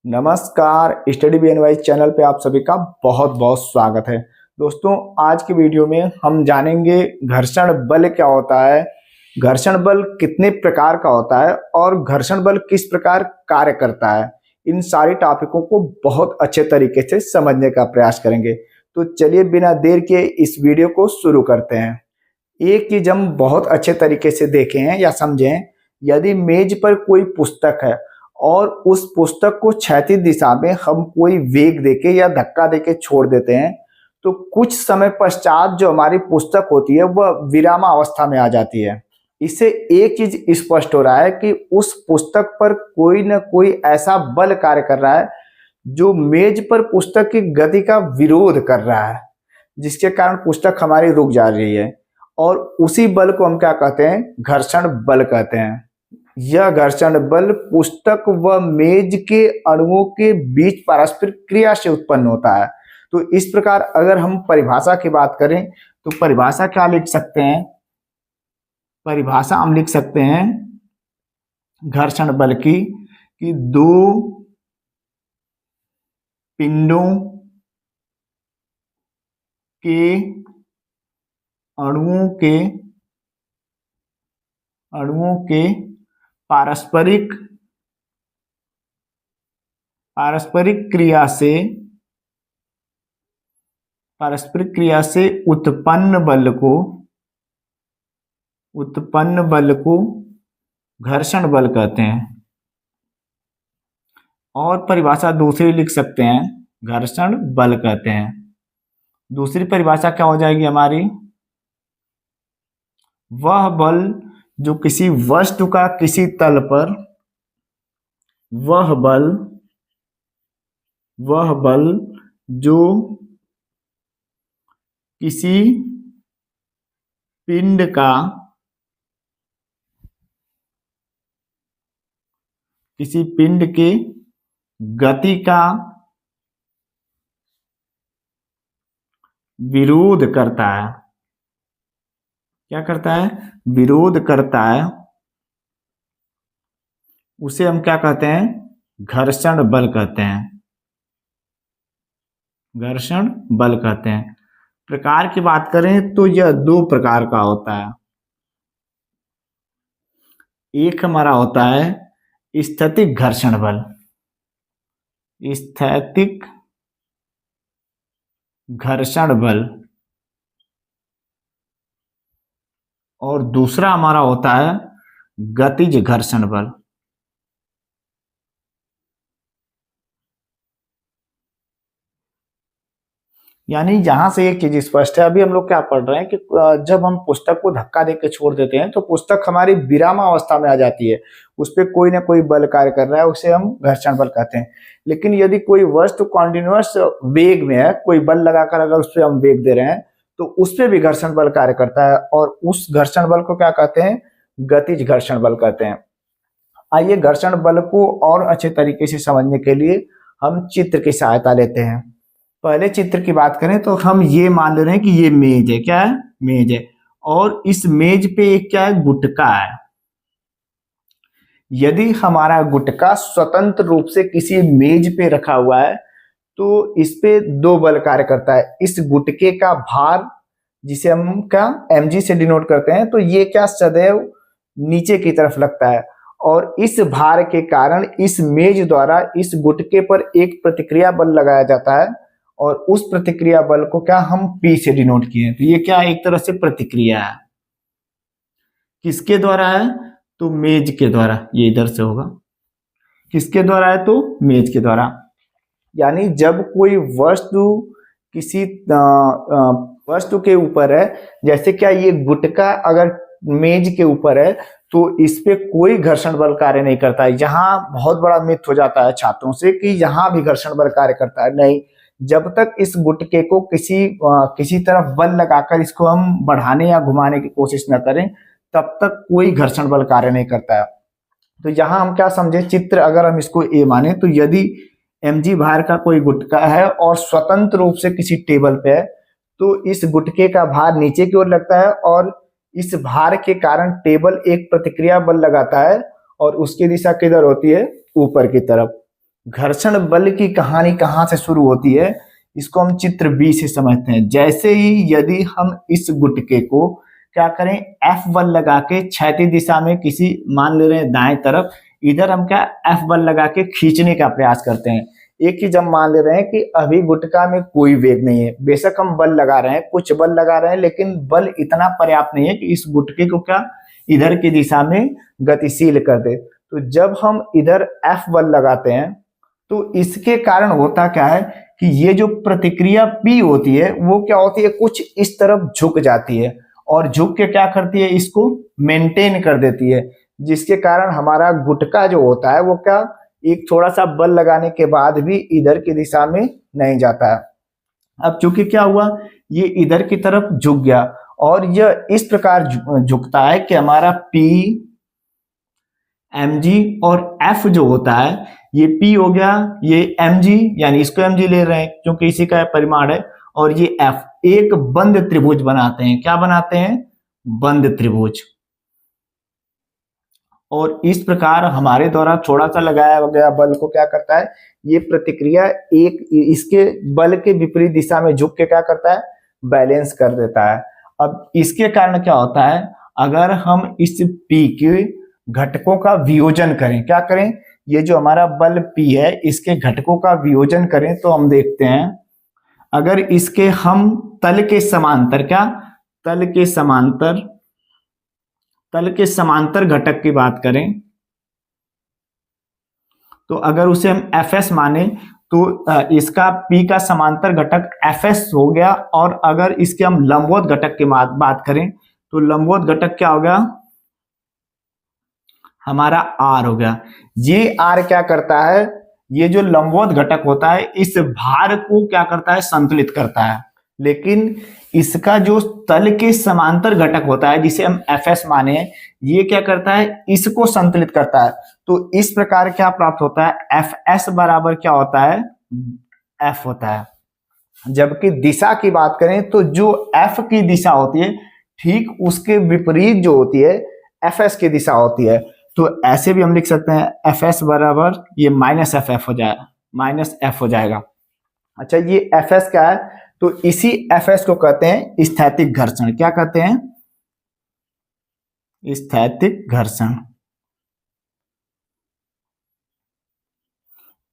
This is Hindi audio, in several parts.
नमस्कार, स्टडी बीएनवाई चैनल पे आप सभी का बहुत बहुत स्वागत है। दोस्तों, आज की वीडियो में हम जानेंगे घर्षण बल क्या होता है, घर्षण बल कितने प्रकार का होता है और घर्षण बल किस प्रकार कार्य करता है। इन सारी टॉपिकों को बहुत अच्छे तरीके से समझने का प्रयास करेंगे। तो चलिए बिना देर के इस वीडियो को शुरू करते हैं। एक चीज हम बहुत अच्छे तरीके से देखें हैं या समझें, यदि मेज पर कोई पुस्तक है और उस पुस्तक को क्षैतिज दिशा में हम कोई वेग देके या धक्का देके छोड़ देते हैं, तो कुछ समय पश्चात जो हमारी पुस्तक होती है वह विरामावस्था में आ जाती है। इससे एक चीज स्पष्ट हो रहा है कि उस पुस्तक पर कोई न कोई ऐसा बल कार्य कर रहा है जो मेज पर पुस्तक की गति का विरोध कर रहा है, जिसके कारण पुस्तक हमारी रुक जा रही है। और उसी बल को हम क्या कहते हैं? घर्षण बल कहते हैं। यह घर्षण बल पुस्तक व मेज के अणुओं के बीच पारस्परिक क्रिया से उत्पन्न होता है। तो इस प्रकार अगर हम परिभाषा की बात करें तो परिभाषा क्या लिख सकते हैं? परिभाषा हम लिख सकते हैं घर्षण बल की कि दो पिंडों के अणुओं के पारस्परिक क्रिया से उत्पन्न बल को घर्षण बल कहते हैं। और परिभाषा दूसरी लिख सकते हैं, घर्षण बल कहते हैं। दूसरी परिभाषा क्या हो जाएगी हमारी? वह बल जो किसी वस्तु का किसी तल पर वह बल जो किसी पिंड के गति का विरोध करता है। क्या करता है? विरोध करता है। उसे हम क्या कहते हैं? घर्षण बल कहते हैं। घर्षण बल कहते हैं। प्रकार की बात करें तो यह दो प्रकार का होता है। एक हमारा होता है स्थैतिक घर्षण बल, स्थैतिक घर्षण बल, और दूसरा हमारा होता है गतिज घर्षण बल। यानी यहां से एक चीज स्पष्ट है, अभी हम लोग क्या पढ़ रहे हैं कि जब हम पुस्तक को धक्का देकर छोड़ देते हैं तो पुस्तक हमारी विरामावस्था में आ जाती है, उस पर कोई ना कोई बल कार्य कर रहा है, उसे हम घर्षण बल कहते हैं। लेकिन यदि कोई वस्तु कॉन्टिन्यूअस वेग में है, कोई बल लगाकर अगर उस पर हम वेग दे रहे हैं तो उस पर भी घर्षण बल कार्य करता है, और उस घर्षण बल को क्या कहते हैं? गतिज घर्षण बल कहते हैं। आइए घर्षण बल को और अच्छे तरीके से समझने के लिए हम चित्र की सहायता लेते हैं। पहले चित्र की बात करें तो हम ये मान ले रहे हैं कि ये मेज है। क्या है? मेज है। और इस मेज पे एक क्या है? गुटका है। यदि हमारा गुटका स्वतंत्र रूप से किसी मेज पे रखा हुआ है तो इस पे दो बल कार्य करता है। इस गुटके का भार, जिसे हम क्या mg से डिनोट करते हैं, तो ये क्या सदैव नीचे की तरफ लगता है, और इस भार के कारण इस मेज द्वारा इस गुटके पर एक प्रतिक्रिया बल लगाया जाता है, और उस प्रतिक्रिया बल को क्या हम P से डिनोट किए हैं। तो ये क्या एक तरह से प्रतिक्रिया है। किसके द्वारा है? तो मेज के द्वारा। ये इधर से होगा। किसके द्वारा है? तो मेज के द्वारा। यानी जब कोई वस्तु किसी वस्तु के ऊपर है, जैसे क्या ये गुटका अगर मेज के ऊपर है तो इस पे कोई घर्षण बल कार्य नहीं करता है। यहाँ बहुत बड़ा मिथ हो जाता है छात्रों से कि यहाँ भी घर्षण बल कार्य करता है। नहीं, जब तक इस गुटके को किसी तरफ बल लगाकर इसको हम बढ़ाने या घुमाने की कोशिश न करें, तब तक कोई घर्षण बल कार्य नहीं करता है। तो यहाँ हम क्या समझे? चित्र अगर हम इसको ए माने तो यदि mg भार का कोई गुटका है और स्वतंत्र रूप से किसी टेबल पे है तो इस गुटके का भार नीचे की ओर लगता है, और इस भार के कारण टेबल एक प्रतिक्रिया बल लगाता है और उसकी दिशा किधर होती है? ऊपर की तरफ। घर्षण बल की कहानी कहाँ से शुरू होती है, इसको हम चित्र बी से समझते हैं। जैसे ही यदि हम इस गुटके को क्या करें, एफ बल लगा के क्षैतिज दिशा में किसी मान ले रहे हैं दाएं तरफ, इधर हम क्या एफ बल लगा के खींचने का प्रयास करते हैं। एक चीज हम मान ले रहे हैं कि अभी गुटका में कोई वेग नहीं है, बेशक हम बल लगा रहे हैं, कुछ बल लगा रहे हैं, लेकिन बल इतना पर्याप्त नहीं है कि इस गुटके को क्या इधर की दिशा में गतिशील कर दे। तो जब हम इधर एफ बल लगाते हैं तो इसके कारण होता क्या है कि ये जो प्रतिक्रिया P होती है वो क्या होती है, कुछ इस तरफ झुक जाती है और झुक के क्या करती है, इसको मेंटेन कर देती है, जिसके कारण हमारा गुटका जो होता है वो क्या एक थोड़ा सा बल लगाने के बाद भी इधर की दिशा में नहीं जाता है। अब चूंकि क्या हुआ, ये इधर की तरफ झुक गया और यह इस प्रकार झुकता है कि हमारा P mg और F जो होता है, ये P हो गया, ये mg यानी इसको mg ले रहे हैं क्योंकि इसी का परिमाण है, और ये F एक बंद त्रिभुज बनाते हैं। क्या बनाते हैं, बंद त्रिभुज। और इस प्रकार हमारे द्वारा थोड़ा सा लगाया गया बल को क्या करता है, ये प्रतिक्रिया एक इसके बल के विपरीत दिशा में झुक के क्या करता है, बैलेंस कर देता है। अब इसके कारण क्या होता है, अगर हम इस P के घटकों का वियोजन करें, क्या करें, ये जो हमारा बल P है इसके घटकों का वियोजन करें तो हम देखते हैं, अगर इसके हम तल के समांतर क्या तल के समांतर घटक की बात करें तो अगर उसे हम Fs माने तो इसका P का समांतर घटक Fs हो गया, और अगर इसके हम लंबवत घटक की बात करें तो लंबवत घटक क्या होगा, हमारा R हो गया। ये R क्या करता है, ये जो लंबवत घटक होता है इस भार को क्या करता है, संतुलित करता है। लेकिन इसका जो तल के समांतर घटक होता है जिसे हम Fs माने, ये क्या करता है, इसको संतुलित करता है। तो इस प्रकार क्या प्राप्त होता है, Fs बराबर क्या होता है, F होता है। जबकि दिशा की बात करें तो जो F की दिशा होती है ठीक उसके विपरीत जो होती है Fs की दिशा होती है। तो ऐसे भी हम लिख सकते हैं Fs बराबर ये माइनस Ff हो जाएगा, माइनस F हो जाएगा। अच्छा, ये Fs क्या है, तो इसी Fs को कहते हैं स्थैतिक घर्षण। क्या कहते हैं, स्थैतिक घर्षण।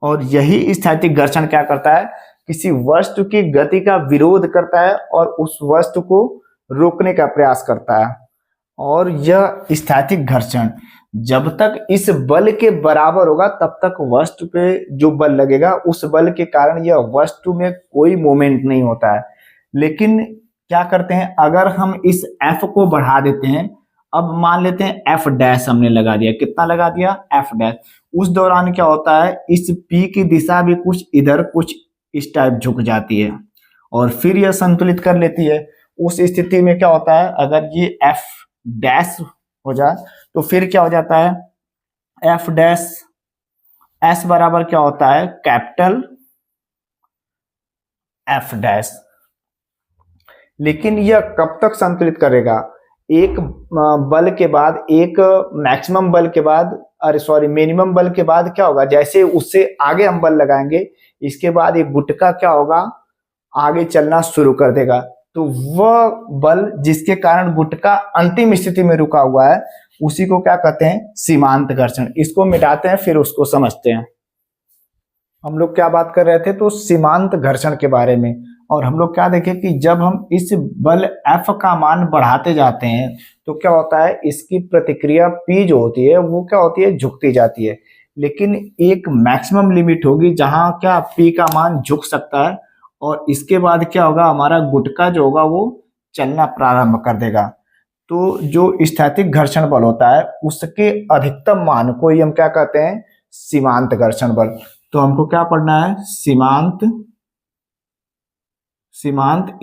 और यही स्थैतिक घर्षण क्या करता है, किसी वस्तु की गति का विरोध करता है और उस वस्तु को रोकने का प्रयास करता है। और यह स्थैतिक घर्षण जब तक इस बल के बराबर होगा तब तक वस्तु पे जो बल लगेगा उस बल के कारण यह वस्तु में कोई मोमेंट नहीं होता है। लेकिन क्या करते हैं, अगर हम इस F को बढ़ा देते हैं, अब मान लेते हैं F डैश हमने लगा दिया, कितना लगा दिया, F डैश। उस दौरान क्या होता है, इस P की दिशा भी कुछ इधर कुछ इस टाइप झुक जाती है और फिर यह संतुलित कर लेती है। उस स्थिति में क्या होता है, अगर ये F डैश हो जाए तो फिर क्या हो जाता है, F डैश S बराबर क्या होता है, कैपिटल F डैश। लेकिन यह कब तक संतुलित करेगा, एक बल के बाद, एक मैक्सिमम बल के बाद, अरे सॉरी मिनिमम बल के बाद क्या होगा, जैसे उससे आगे हम बल लगाएंगे इसके बाद एक गुटका क्या होगा, आगे चलना शुरू कर देगा। तो वह बल जिसके कारण गुटका अंतिम स्थिति में रुका हुआ है उसी को क्या कहते हैं, सीमांत घर्षण। इसको मिटाते हैं फिर उसको समझते हैं। हम लोग क्या बात कर रहे थे, तो सीमांत घर्षण के बारे में। और हम लोग क्या देखें कि जब हम इस बल F का मान बढ़ाते जाते हैं तो क्या होता है, इसकी प्रतिक्रिया P जो होती है वो क्या होती है, झुकती जाती है। लेकिन एक मैक्सिमम लिमिट होगी जहां क्या P का मान झुक सकता है और इसके बाद क्या होगा, हमारा गुटका जो होगा वो चलना प्रारंभ कर देगा। तो जो स्थैतिक घर्षण बल होता है उसके अधिकतम मान को ही हम क्या कहते हैं, सीमांत घर्षण बल। तो हमको क्या पढ़ना है, सीमांत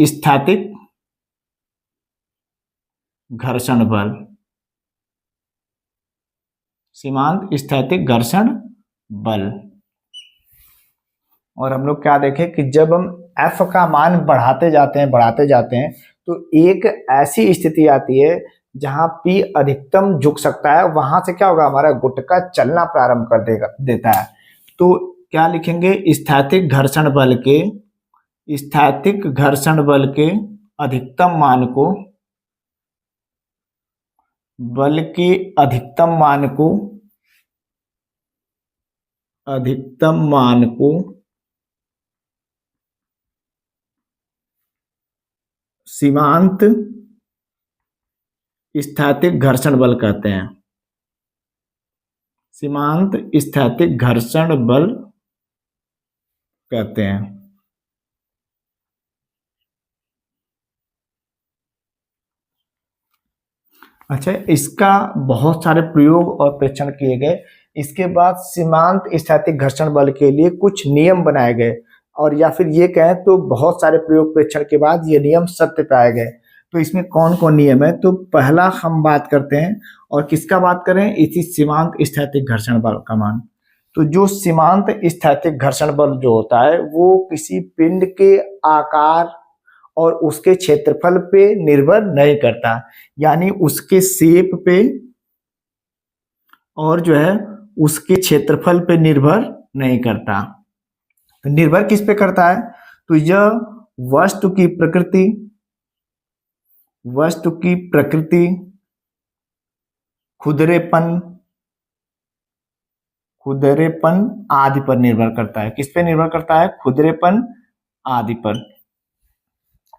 स्थैतिक घर्षण बल, सीमांत स्थैतिक घर्षण बल। और हम लोग क्या देखें कि जब हम F का मान बढ़ाते जाते हैं तो एक ऐसी स्थिति आती है जहां P अधिकतम झुक सकता है, वहां से क्या होगा, हमारा गुटका चलना प्रारंभ कर देता है। तो क्या लिखेंगे, स्थैतिक घर्षण बल के, स्थैतिक घर्षण बल के अधिकतम मान को, बल के अधिकतम मान को, अधिकतम मान को सीमांत स्थैतिक घर्षण बल कहते हैं। सीमांत स्थैतिक घर्षण बल कहते हैं। अच्छा, इसका बहुत सारे प्रयोग और परीक्षण किए गए। इसके बाद सीमांत स्थैतिक घर्षण बल के लिए कुछ नियम बनाए गए, और या फिर ये कहें तो बहुत सारे प्रयोग परीक्षण के बाद ये नियम सत्य पाए गए। तो इसमें कौन कौन नियम है, तो पहला हम बात करते हैं, और किसका बात करें, इसी सीमांत स्थैतिक घर्षण बल का मान। तो जो सीमांत स्थैतिक घर्षण बल जो होता है वो किसी पिंड के आकार और उसके क्षेत्रफल पे निर्भर नहीं करता, यानी उसके शेप पे और जो है उसके क्षेत्रफल पे निर्भर नहीं करता। तो निर्भर किस पे करता है, तो यह वस्तु की प्रकृति, वस्तु की प्रकृति, खुरदरेपन, खुरदरेपन आदि पर निर्भर करता है। किस पे निर्भर करता है, खुरदरेपन आदि पर।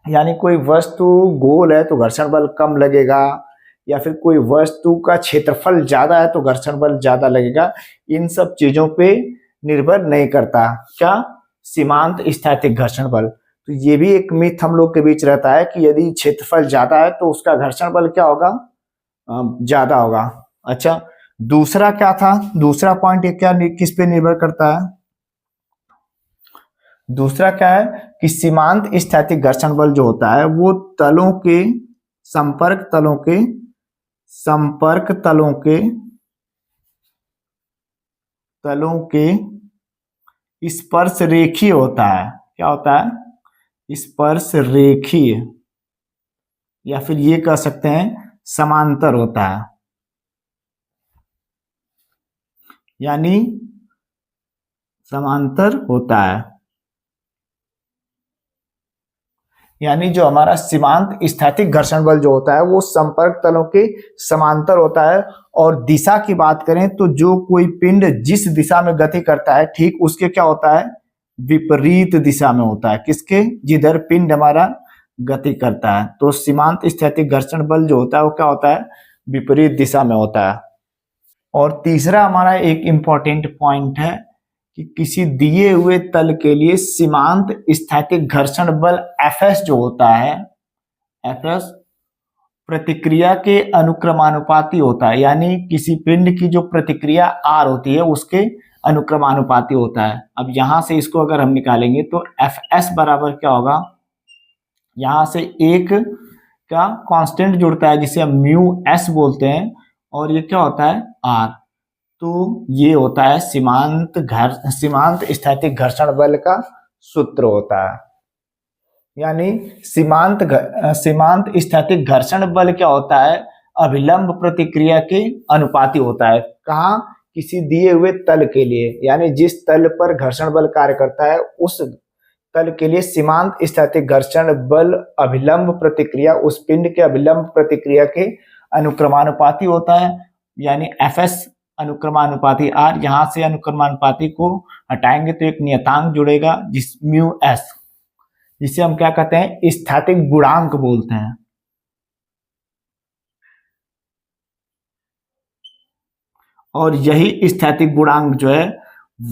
यानी कोई वस्तु गोल है तो घर्षण बल कम लगेगा, या फिर कोई वस्तु का क्षेत्रफल ज्यादा है तो घर्षण बल ज्यादा लगेगा। इन सब चीजों पे निर्भर नहीं करता क्या, सीमांत स्थैतिक घर्षण बल। तो ये भी एक मिथ हम लोग के बीच रहता है कि यदि क्षेत्रफल ज्यादा है तो उसका घर्षण बल क्या होगा, ज्यादा होगा। अच्छा, दूसरा क्या था, दूसरा पॉइंट क्या किस पे निर्भर करता है, दूसरा क्या है कि सीमांत स्थैतिक घर्षण बल जो होता है वो तलों के संपर्क तलों के, संपर्क तलों के, तलों के स्पर्श रेखीय होता है। क्या होता है, स्पर्श रेखीय, या फिर ये कह सकते हैं समांतर होता है। यानी समांतर होता है, यानी जो हमारा सीमांत स्थैतिक घर्षण बल जो होता है वो संपर्क तलों के समांतर होता है। और दिशा की बात करें तो जो कोई पिंड जिस दिशा में गति करता है ठीक उसके क्या होता है, विपरीत दिशा में होता है। किसके, जिधर पिंड हमारा गति करता है। तो सीमांत स्थैतिक घर्षण बल जो होता है वो क्या होता है, विपरीत दिशा में होता है। और तीसरा हमारा एक इंपॉर्टेंट पॉइंट है कि किसी दिए हुए तल के लिए सीमांत स्थैतिक घर्षण बल Fs जो होता है, Fs प्रतिक्रिया के अनुक्रमानुपाती होता है। यानी किसी पिंड की जो प्रतिक्रिया R होती है उसके अनुक्रमानुपाती होता है। अब यहां से इसको अगर हम निकालेंगे तो Fs बराबर क्या होगा, यहां से एक का कांस्टेंट जुड़ता है जिसे हम म्यू एस बोलते हैं, और ये क्या होता है, R। तो ये होता है सीमांत स्थैतिक घर्षण बल का सूत्र होता है। यानी सीमांत स्थैतिक घर्षण बल क्या होता है, अभिलंब प्रतिक्रिया के अनुपाती होता है। कहाँ, किसी दिए हुए तल के लिए, यानी जिस तल पर घर्षण बल कार्य करता है उस तल के लिए सीमांत स्थैतिक घर्षण बल अभिलंब प्रतिक्रिया उस पिंड के अभिलंब प्रतिक्रिया के अनुक्रमानुपाती होता है। यानी Fs अनुक्रमानुपाती R, यहां से अनुक्रमानुपाती को हटाएंगे तो एक नियतांक जुड़ेगा जिस म्यू एस, जिसे हम क्या कहते हैं, स्थैतिक गुणांक बोलते हैं। और यही स्थैतिक गुणांक जो है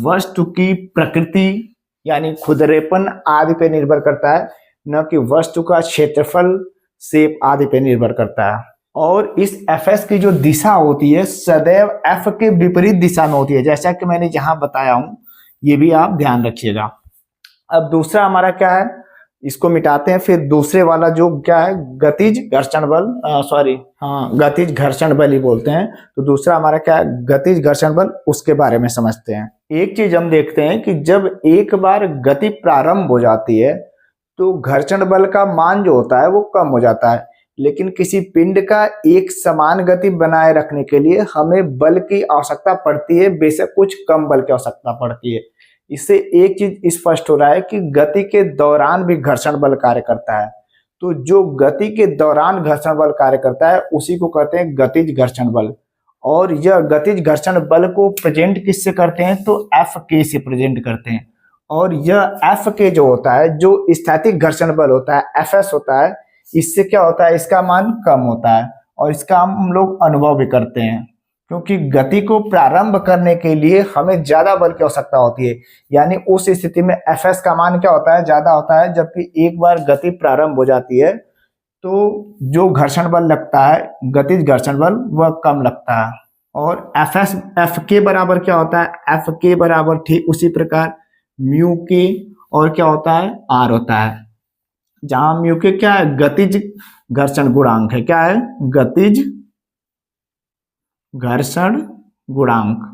वस्तु की प्रकृति यानी खुरदरेपन आदि पे निर्भर करता है, न कि वस्तु का क्षेत्रफल, शेप आदि पे निर्भर करता है। और इस Fs की जो दिशा होती है सदैव F के विपरीत दिशा में होती है, जैसा कि मैंने जहां बताया हूं, ये भी आप ध्यान रखिएगा। अब दूसरा हमारा क्या है, इसको मिटाते हैं, फिर दूसरे वाला जो क्या है, गतिज घर्षण बल, गतिज घर्षण बल ही बोलते हैं। तो दूसरा हमारा क्या है, गतिज घर्षण बल, उसके बारे में समझते हैं। एक चीज हम देखते हैं कि जब एक बार गति प्रारंभ हो जाती है तो घर्षण बल का मान जो होता है वो कम हो जाता है, लेकिन किसी पिंड का एक समान गति बनाए रखने के लिए हमें बल की आवश्यकता पड़ती है, बेशक कुछ कम बल की आवश्यकता पड़ती है। इससे एक चीज स्पष्ट हो रहा है कि गति के दौरान भी घर्षण बल कार्य करता है। तो जो गति के दौरान घर्षण बल कार्य करता है उसी को कहते हैं गतिज घर्षण बल। और यह गतिज घर्षण बल को प्रेजेंट किससे करते हैं, तो एफ के से प्रेजेंट करते हैं। और यह एफ के जो होता है, जो स्थैतिक घर्षण बल होता है, एफ एस होता है, इससे क्या होता है, इसका मान कम होता है और इसका हम लोग अनुभव भी करते हैं। क्योंकि गति को प्रारंभ करने के लिए हमें ज्यादा बल की आवश्यकता होती है, यानी उस स्थिति में एफ एस का मान क्या होता है, ज्यादा होता है। जबकि एक बार गति प्रारंभ हो जाती है तो जो घर्षण बल लगता है, गतिज घर्षण बल, वह कम लगता है। और एफ एस एफ के बराबर क्या होता है, एफ के बराबर ठीक उसी प्रकार म्यू के और क्या होता है, आर होता है। जहां म्यू के क्या है, गतिज घर्षण गुणांक है। क्या है, गतिज घर्षण गुणांक।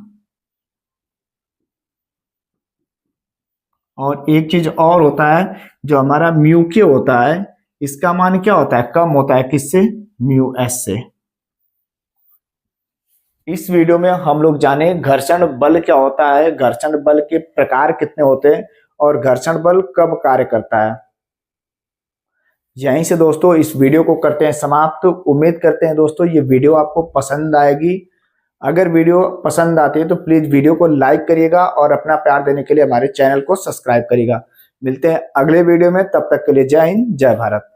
और एक चीज और होता है, जो हमारा म्यू के होता है, इसका मान क्या होता है, कम होता है। किससे, म्यू एस से। इस वीडियो में हम लोग जाने घर्षण बल क्या होता है, घर्षण बल के प्रकार कितने होते हैं और घर्षण बल कब कार्य करता है। यहीं से दोस्तों इस वीडियो को करते हैं समाप्त। उम्मीद करते हैं दोस्तों ये वीडियो आपको पसंद आएगी। अगर वीडियो पसंद आती है तो प्लीज वीडियो को लाइक करिएगा और अपना प्यार देने के लिए हमारे चैनल को सब्सक्राइब करिएगा। मिलते हैं अगले वीडियो में, तब तक के लिए जय हिंद, जय भारत।